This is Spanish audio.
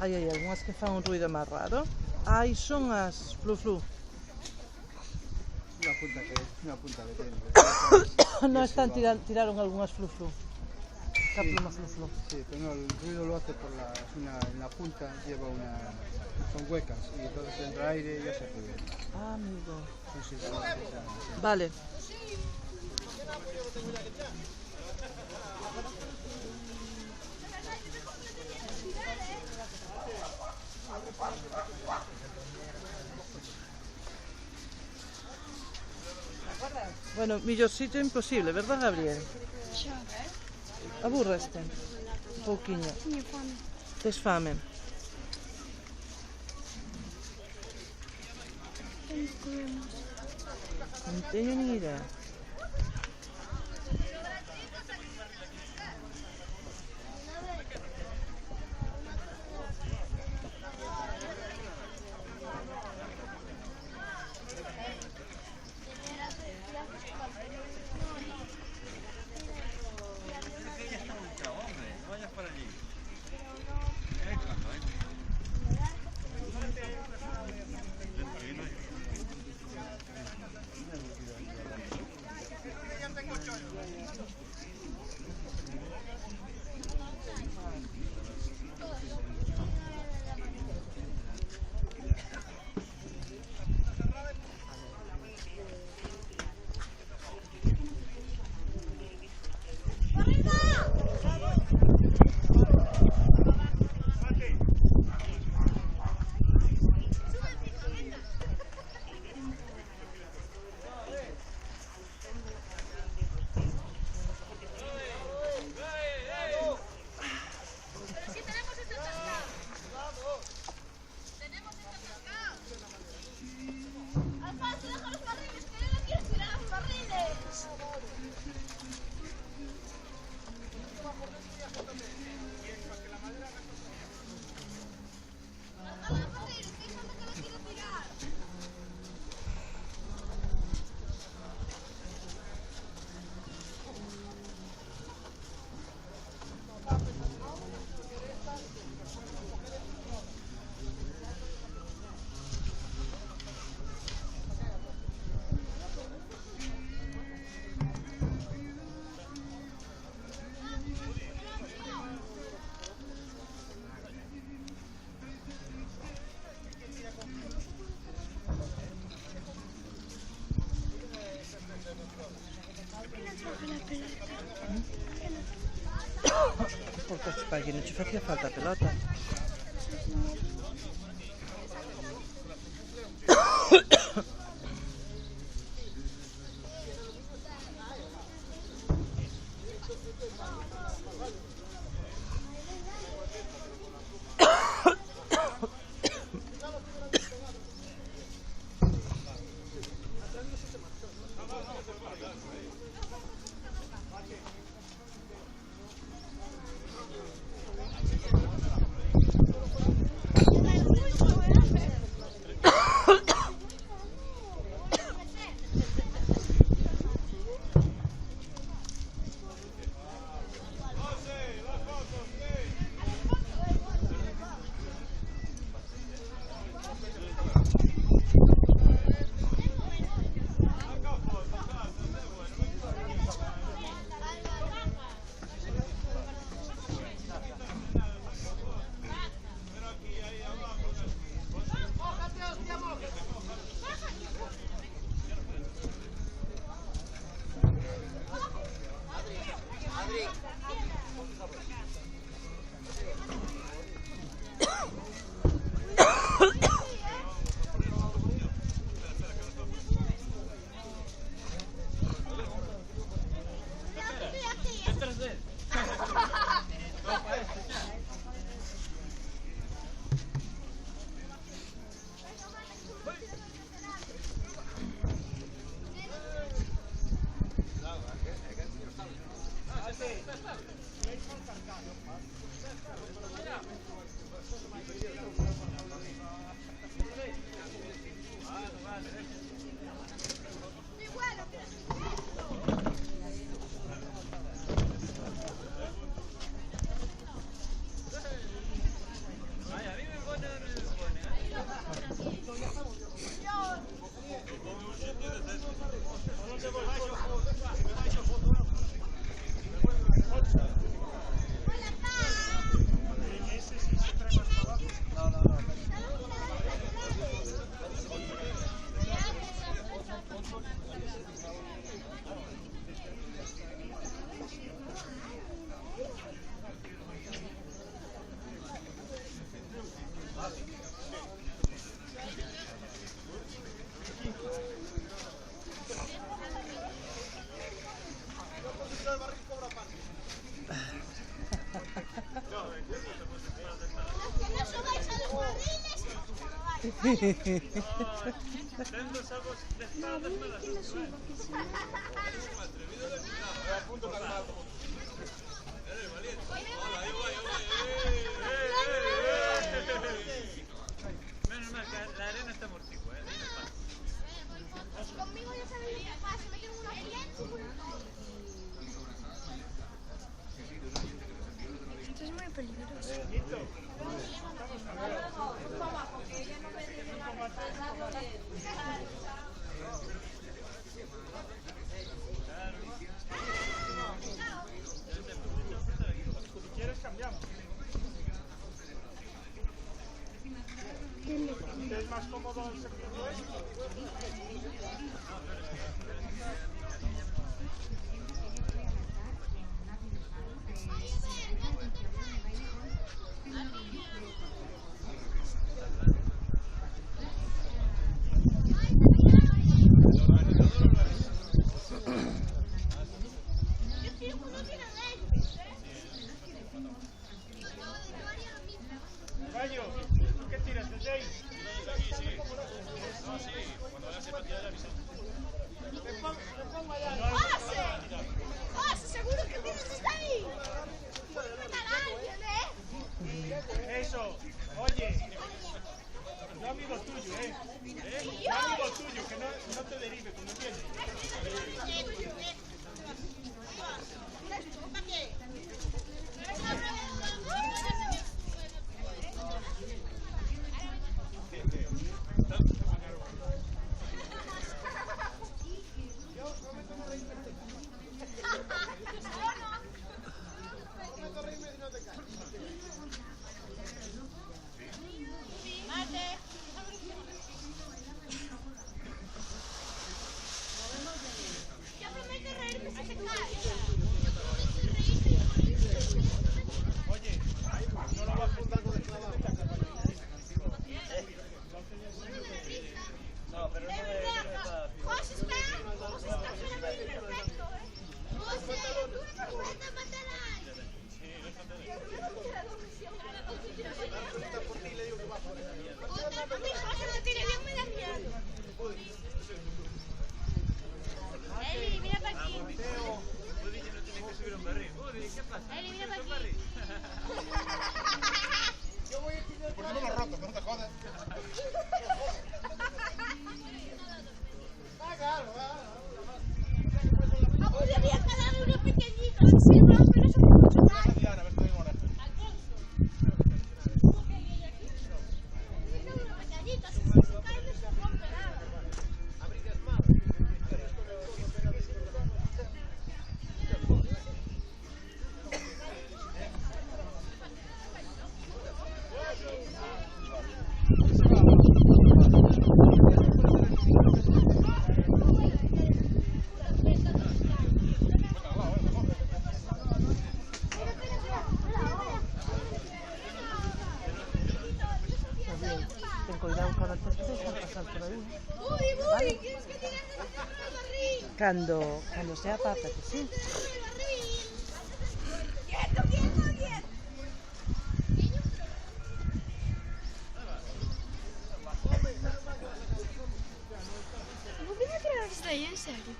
Hai algunhas que fan un ruido máis raro. Ai, son as flu-flu. Unha punta que ten. Non están tiraron algunhas flu-flu. Esta pluma flu-flu. Sí, pero no, el ruido lo hace por en la punta lleva son huecas y entonces entra aire y ya se ruido. Ah, amigo. Sí, Vale. Bueno, millor sitio imposible, verdad, Gabriel? Xa. Aburreste? Un pouquiño. Teño fame. Tes fame? Comemos. Non teño nin idea. Porque para que non che facía falta a pelota. Dando sabos de espadas malas. Menos mal que la arena está amortigua, Conmigo ya sabéis lo que pasa, me tengo una cliente. Esto es muy peligroso. Si quieres cambiamos. ¿Es más cómodo el servicio? Gallo, ¿tú qué tiras? ¿Desde ahí? Aquí, sí. No, sí, cuando hagas el partido de la visión. ¡Pase! ¡Pase! ¡Seguro que tienes que estar ahí! ¡Puede matar a alguien, Eso, oye. Yo amigo tuyo, Yo amigo tuyo, que no te derive, ¿me entiendes? Yo prometo reírme si se cae. Oye, no lo vas juntando de clavado. No, pero no me José está perfecto, José, tú no me puedes matar a alguien. A mí José no tiene bien, me da miedo. Eli, mira para aquí. Udi no tiene que subir un barril. Udi, ¿qué pasa? Eli, mira para aquí. ¿Por qué no lo roto? No te jodas. A vos le había quedado uno pequeñito, así, pero eso fue mucho daño. Diana, a ver si tengo ahora. Uno pequeñito, así se cae no se rompe nada. Ten cuidado con as pestes a pasar por aí. Uy, ¿quieres que tiremos el barril? Cando sea papa, que sí. El barril. Quieto, quieto, quieto. ¿Por qué me tiras de ahí, en serio?